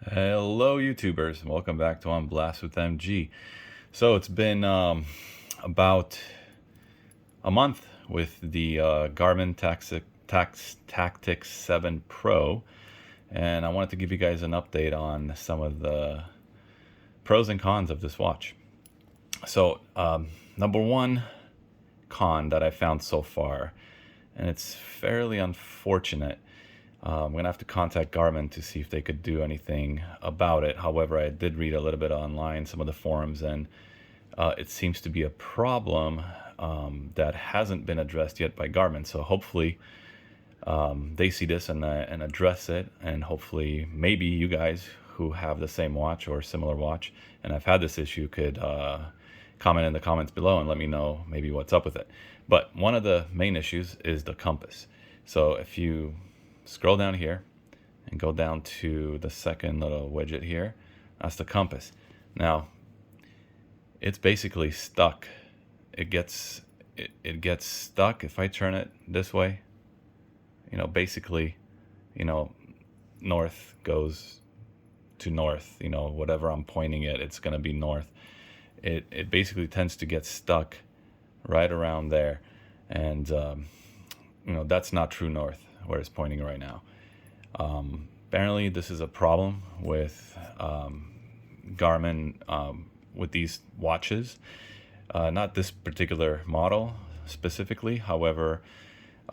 Hello YouTubers, welcome back to On Blast with MG. So it's been about a month with the Garmin Tactix 7 Pro, and I wanted to give you guys an update on some of the pros and cons of this watch. So number one con that I found so far, and it's fairly unfortunate, I'm going to have to contact Garmin to see if they could do anything about it. However, I did read a little bit online, some of the forums, and it seems to be a problem that hasn't been addressed yet by Garmin. So hopefully they see this and address it, and hopefully maybe you guys who have the same watch or similar watch and have had this issue could comment in the comments below and let me know maybe what's up with it. But one of the main issues is the compass. So if you scroll down here and go down to the second little widget here, that's the compass. Now it's basically stuck. It gets stuck if I turn it this way. Basically, north goes to north. Whatever I'm pointing at, it's going to be north. It basically tends to get stuck right around there, and that's not true north where it's pointing right now. Apparently this is a problem with Garmin with these watches, not this particular model specifically. However,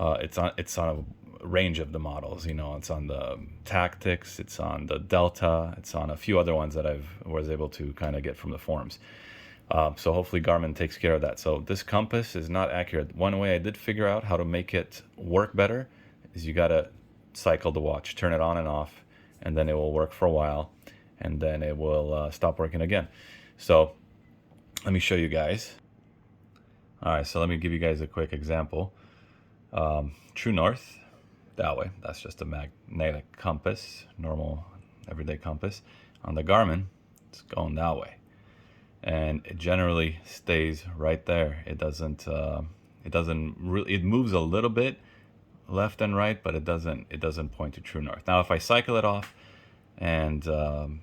it's on a range of the models. It's on the Tactix, it's on the Delta, it's on a few other ones that I was able to kind of get from the forums. So hopefully Garmin takes care of that. So this compass is not accurate. One way I did figure out how to make it work better is you gotta cycle the watch, turn it on and off, and then it will work for a while, and then it will stop working again. So let me show you guys. All right, so let me give you guys a quick example. True north, that way. That's just a magnetic compass, normal everyday compass. On the Garmin, it's going that way, and it generally stays right there. It doesn't really, it moves a little bit left and right, but it doesn't point to true north. Now if I cycle it off, and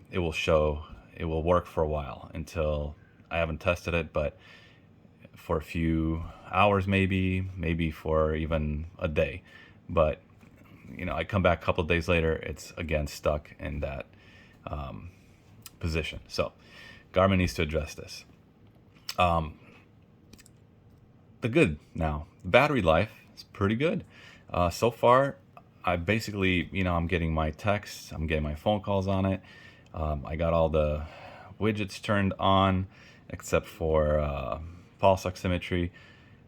it will work for a while, until I haven't tested it, but for a few hours, maybe for even a day. But I come back a couple of days later, it's again stuck in that position. So Garmin needs to address this. The good now, battery life is pretty good. So far, I basically, I'm getting my texts, I'm getting my phone calls on it. I got all the widgets turned on except for pulse oximetry.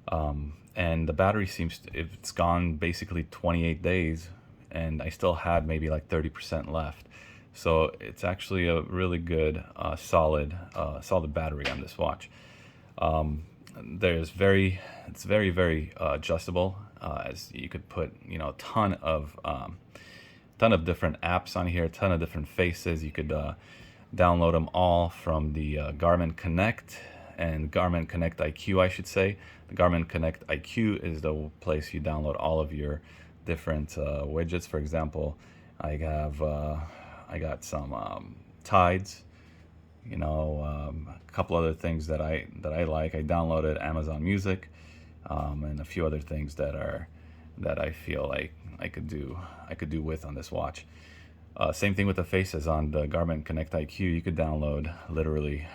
And the battery seems to, it's gone basically 28 days, and I still had maybe like 30% left. So it's actually a really good, solid battery on this watch. It's very adjustable, as you could put a ton of different apps on here, a ton of different faces. You could download them all from the Garmin Connect and Garmin Connect IQ, I should say. The Garmin Connect IQ is the place you download all of your different widgets. For example, I got some tides, a couple other things that I like. I downloaded Amazon Music, and a few other things that I feel like I could do with on this watch. Same thing with the faces on the Garmin Connect IQ. You could download literally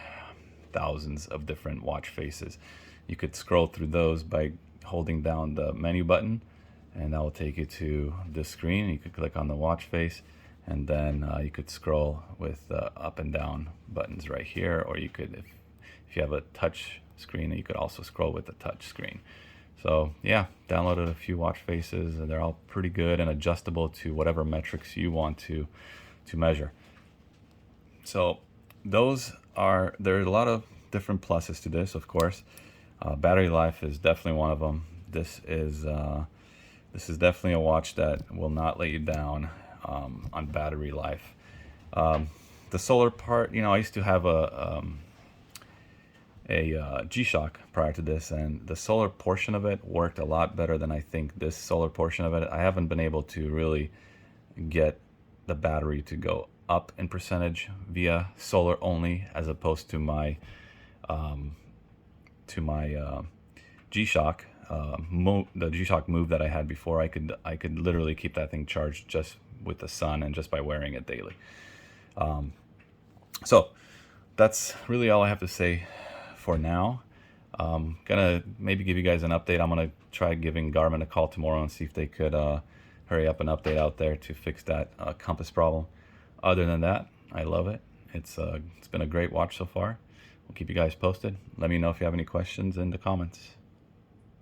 thousands of different watch faces. You could scroll through those by holding down the menu button, and that will take you to this screen. You could click on the watch face, and then you could scroll with up and down buttons right here, or you could, if you have a touch screen, you could also scroll with the touch screen. So yeah, downloaded a few watch faces, and they're all pretty good and adjustable to whatever metrics you want to measure. So there's a lot of different pluses to this, of course. Battery life is definitely one of them. This is definitely a watch that will not let you down on battery life. The solar part, I used to have a G-Shock prior to this, and the solar portion of it worked a lot better than I think this solar portion of it. I haven't been able to really get the battery to go up in percentage via solar only, as opposed to my G-Shock the G-Shock Move that I had before. I could literally keep that thing charged just with the sun and just by wearing it daily. So that's really all I have to say for now. Gonna maybe give you guys an update. I'm gonna try giving Garmin a call tomorrow and see if they could hurry up an update out there to fix that compass problem. Other than that, I love it. It's been a great watch so far. We'll keep you guys posted. Let me know if you have any questions in the comments.